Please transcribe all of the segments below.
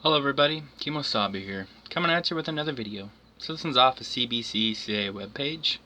Hello everybody, Kemo Sabi here, coming at you with another video. So this one's off a CBC-CA webpage.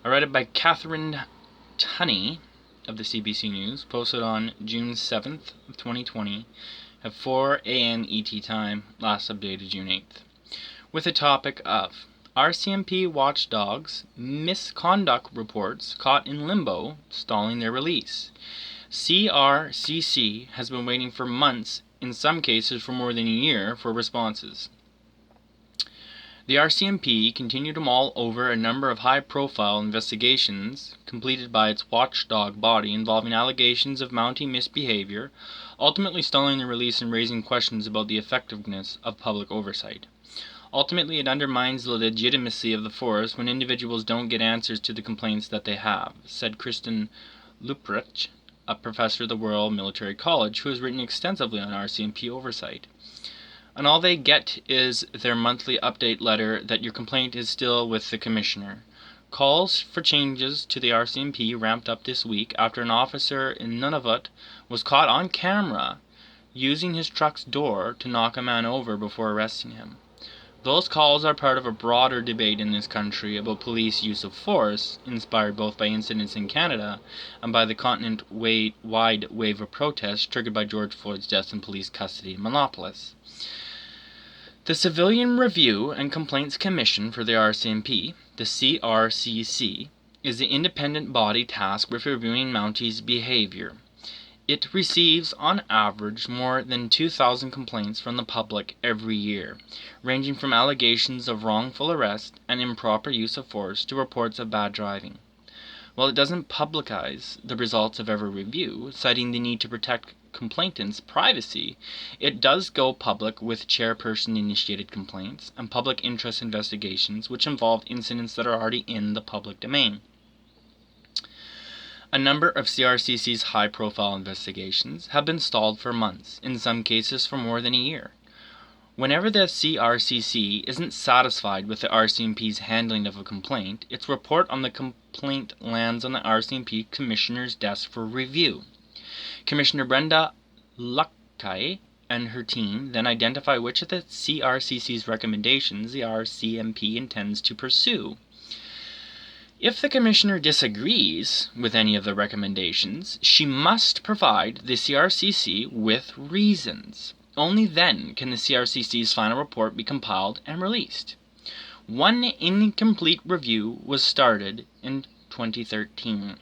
I read it by Catharine Tunney of the CBC News, posted on June 7th of 2020 at 4 a.m. ET time, last updated June 8th. With the topic of RCMP Watchdog's misconduct reports caught in limbo, stalling their release. CRCC has been waiting for months, in some cases for more than a year, for responses. The RCMP continued to mull over a number of high-profile investigations completed by its watchdog body involving allegations of mounting misbehavior, ultimately stalling the release and raising questions about the effectiveness of public oversight. Ultimately, it undermines the legitimacy of the force when individuals don't get answers to the complaints that they have, said Kristen Luprich, a professor at the Royal Military College, who has written extensively on RCMP oversight. And all they get is their monthly update letter that your complaint is still with the Commissioner. Calls for changes to the RCMP ramped up this week after an officer in Nunavut was caught on camera using his truck's door to knock a man over before arresting him. Those calls are part of a broader debate in this country about police use of force, inspired both by incidents in Canada and by the continent-wide wave of protests triggered by George Floyd's death in police custody in Minneapolis. The Civilian Review and Complaints Commission for the RCMP, the CRCC, is the independent body tasked with reviewing Mounties' behavior. It receives, on average, more than 2,000 complaints from the public every year, ranging from allegations of wrongful arrest and improper use of force to reports of bad driving. While it doesn't publicize the results of every review, citing the need to protect complainants' privacy, it does go public with chairperson-initiated complaints and public interest investigations which involve incidents that are already in the public domain. A number of CRCC's high-profile investigations have been stalled for months, in some cases for more than a year. Whenever the CRCC isn't satisfied with the RCMP's handling of a complaint, its report on the complaint lands on the RCMP Commissioner's desk for review. Commissioner Brenda Luckey and her team then identify which of the CRCC's recommendations the RCMP intends to pursue. If the Commissioner disagrees with any of the recommendations, she must provide the CRCC with reasons. Only then can the CRCC's final report be compiled and released. One incomplete review was started in 2013.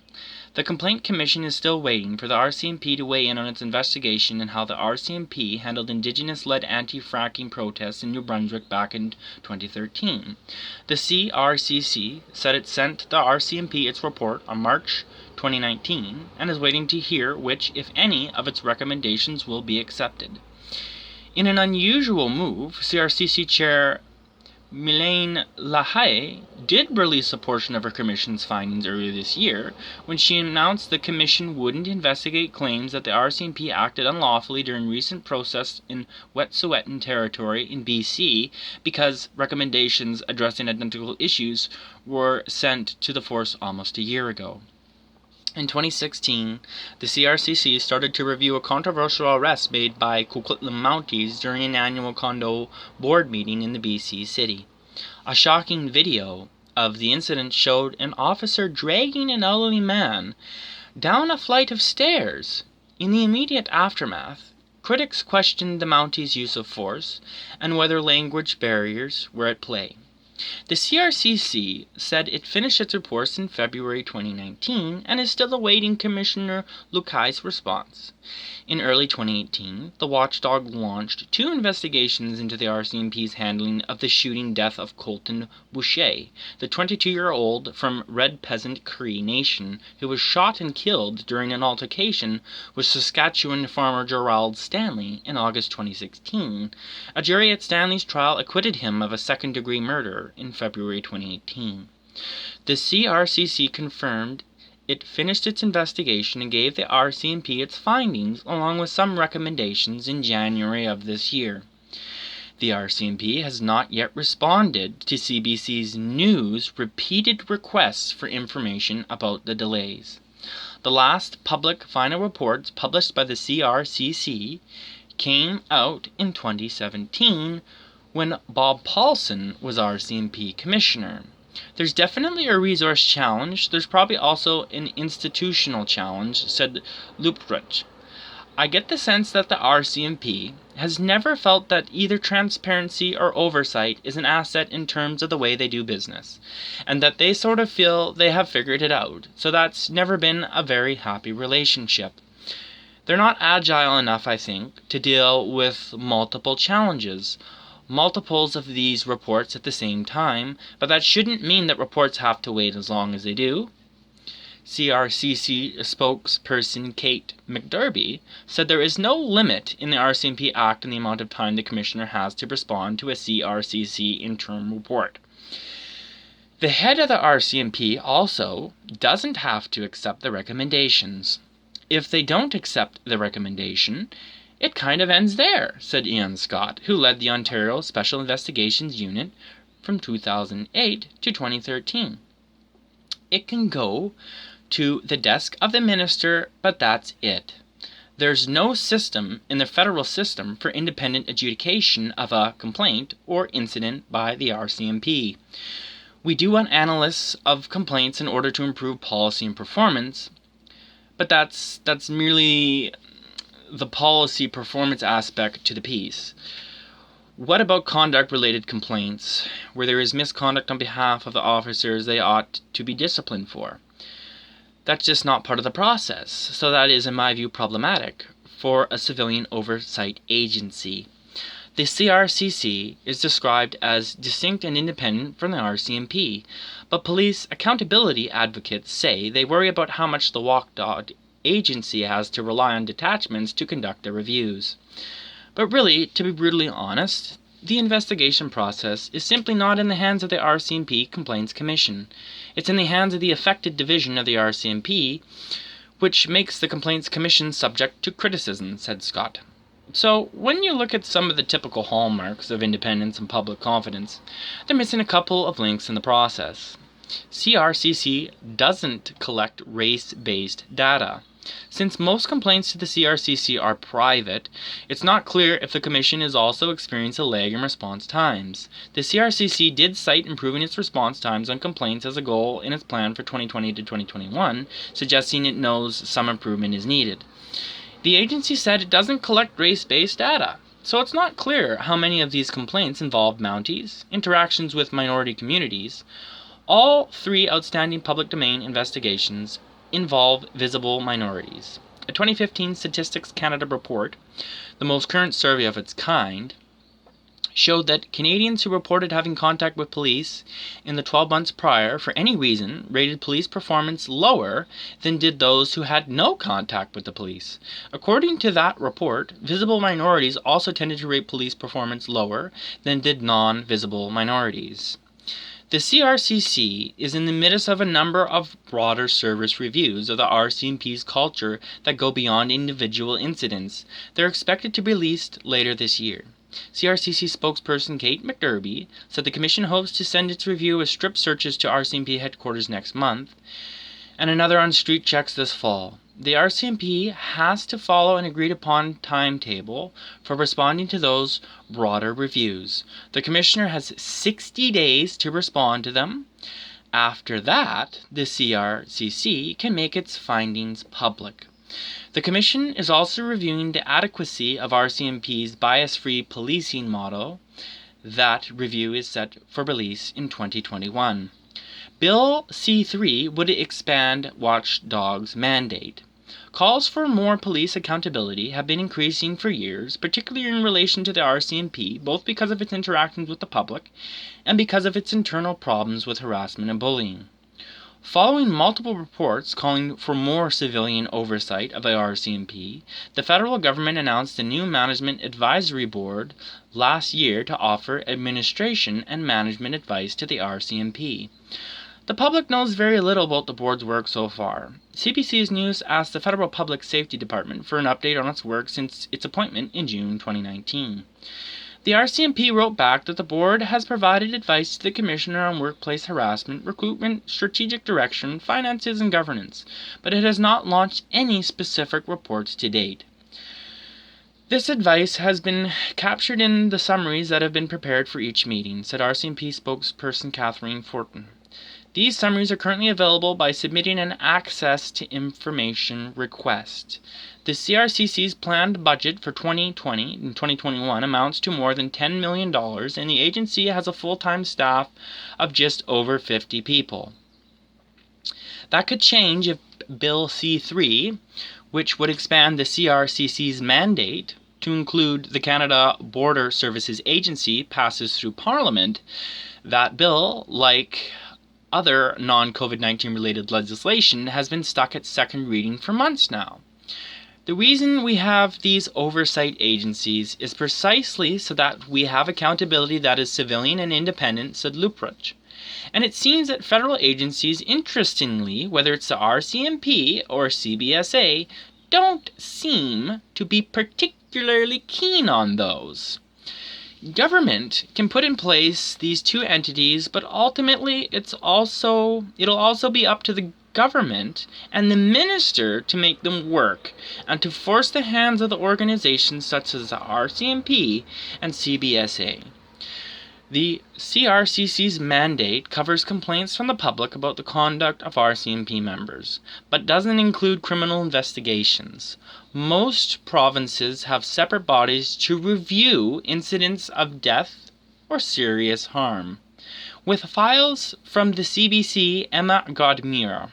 The Complaint Commission is still waiting for the RCMP to weigh in on its investigation and how the RCMP handled Indigenous-led anti-fracking protests in New Brunswick back in 2013. The CRCC said it sent the RCMP its report on March 2019 and is waiting to hear which, if any, of its recommendations will be accepted. In an unusual move, CRCC Chair Mylène Lahaye did release a portion of her commission's findings earlier this year when she announced the commission wouldn't investigate claims that the RCMP acted unlawfully during recent protests in Wet'suwet'en territory in BC because recommendations addressing identical issues were sent to the force almost a year ago. In 2016, the CRCC started to review a controversial arrest made by Coquitlam Mounties during an annual condo board meeting in the BC city. A shocking video of the incident showed an officer dragging an elderly man down a flight of stairs. In the immediate aftermath, critics questioned the Mounties' use of force and whether language barriers were at play. The CRCC said it finished its reports in February 2019 and is still awaiting Commissioner Luckey's response. In early 2018, the watchdog launched 2 investigations into the RCMP's handling of the shooting death of Colton Boucher, the 22-year-old from Red Peasant Cree Nation who was shot and killed during an altercation with Saskatchewan farmer Gerald Stanley in August 2016. A jury at Stanley's trial acquitted him of a second-degree murder in February 2018. The CRCC confirmed it finished its investigation and gave the RCMP its findings along with some recommendations in January of this year. The RCMP has not yet responded to CBC's News' repeated requests for information about the delays. The last public final reports published by the CRCC came out in 2017 when Bob Paulson was RCMP commissioner. There's definitely a resource challenge. There's probably also an institutional challenge, said Lupruch. I get the sense that the RCMP has never felt that either transparency or oversight is an asset in terms of the way they do business, and that they sort of feel they have figured it out, so that's never been a very happy relationship. They're not agile enough, I think, to deal with multiple challenges, multiples of these reports at the same time, but that shouldn't mean that reports have to wait as long as they do. CRCC spokesperson Kate McDerby said there is no limit in the RCMP Act on the amount of time the Commissioner has to respond to a CRCC interim report. The head of the RCMP also doesn't have to accept the recommendations. If they don't accept the recommendation, it kind of ends there, said Ian Scott, who led the Ontario Special Investigations Unit from 2008 to 2013. It can go to the desk of the minister, but that's it. There's no system in the federal system for independent adjudication of a complaint or incident by the RCMP. We do want analysis of complaints in order to improve policy and performance, but that's merely the policy performance aspect to the piece. What about conduct-related complaints, where there is misconduct on behalf of the officers they ought to be disciplined for? That's just not part of the process, so that is, in my view, problematic for a civilian oversight agency. The CRCC is described as distinct and independent from the RCMP, but police accountability advocates say they worry about how much the Watchdog agency has to rely on detachments to conduct their reviews. But really, to be brutally honest, the investigation process is simply not in the hands of the RCMP Complaints Commission. It's in the hands of the affected division of the RCMP, which makes the Complaints Commission subject to criticism, said Scott. So, when you look at some of the typical hallmarks of independence and public confidence, they're missing a couple of links in the process. CRCC doesn't collect race-based data. Since most complaints to the CRCC are private, it's not clear if the Commission is also experiencing a lag in response times. The CRCC did cite improving its response times on complaints as a goal in its plan for 2020 to 2021, suggesting it knows some improvement is needed. The agency said it doesn't collect race-based data, so it's not clear how many of these complaints involve Mounties, interactions with minority communities. All three outstanding public domain investigations involve visible minorities. A 2015 Statistics Canada report, the most current survey of its kind, showed that Canadians who reported having contact with police in the 12 months prior for any reason rated police performance lower than did those who had no contact with the police. According to that report, visible minorities also tended to rate police performance lower than did non-visible minorities. The CRCC is in the midst of a number of broader service reviews of the RCMP's culture that go beyond individual incidents. They're expected to be released later this year. CRCC spokesperson Kate McDerby said the Commission hopes to send its review of strip searches to RCMP headquarters next month, and another on street checks this fall. The RCMP has to follow an agreed-upon timetable for responding to those broader reviews. The Commissioner has 60 days to respond to them. After that, the CRCC can make its findings public. The Commission is also reviewing the adequacy of RCMP's bias-free policing model. That review is set for release in 2021. Bill C-3 would expand Watchdog's mandate. Calls for more police accountability have been increasing for years, particularly in relation to the RCMP, both because of its interactions with the public and because of its internal problems with harassment and bullying. Following multiple reports calling for more civilian oversight of the RCMP, the federal government announced a new management advisory board last year to offer administration and management advice to the RCMP. The public knows very little about the board's work so far. CBC's News asked the Federal Public Safety Department for an update on its work since its appointment in June 2019. The RCMP wrote back that the board has provided advice to the Commissioner on workplace harassment, recruitment, strategic direction, finances, and governance, but it has not launched any specific reports to date. This advice has been captured in the summaries that have been prepared for each meeting, said RCMP spokesperson Catharine. These summaries are currently available by submitting an Access to Information request. The CRCC's planned budget for 2020 and 2021 amounts to more than $10 million, and the agency has a full-time staff of just over 50 people. That could change if Bill C-3, which would expand the CRCC's mandate to include the Canada Border Services Agency, passes through Parliament. That bill, like other non-COVID-19 related legislation, has been stuck at second reading for months now. The reason we have these oversight agencies is precisely so that we have accountability that is civilian and independent, said Luprich. And it seems that federal agencies, interestingly, whether it's the RCMP or CBSA, don't seem to be particularly keen on those. Government can put in place these two entities, but ultimately it'll also be up to the government and the minister to make them work and to force the hands of the organizations such as the RCMP and CBSA. The CRCC's mandate covers complaints from the public about the conduct of RCMP members, but doesn't include criminal investigations. Most provinces have separate bodies to review incidents of death or serious harm. With files from the CBC, Emma Godmira,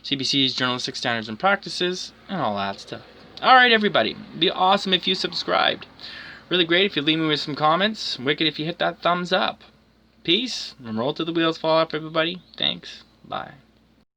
CBC's Journalistic Standards and Practices, and all that stuff. Alright everybody, it'd be awesome if you subscribed. Really great if you leave me with some comments. Wicked if you hit that thumbs up. Peace, and roll till the wheels fall off, everybody. Thanks. Bye.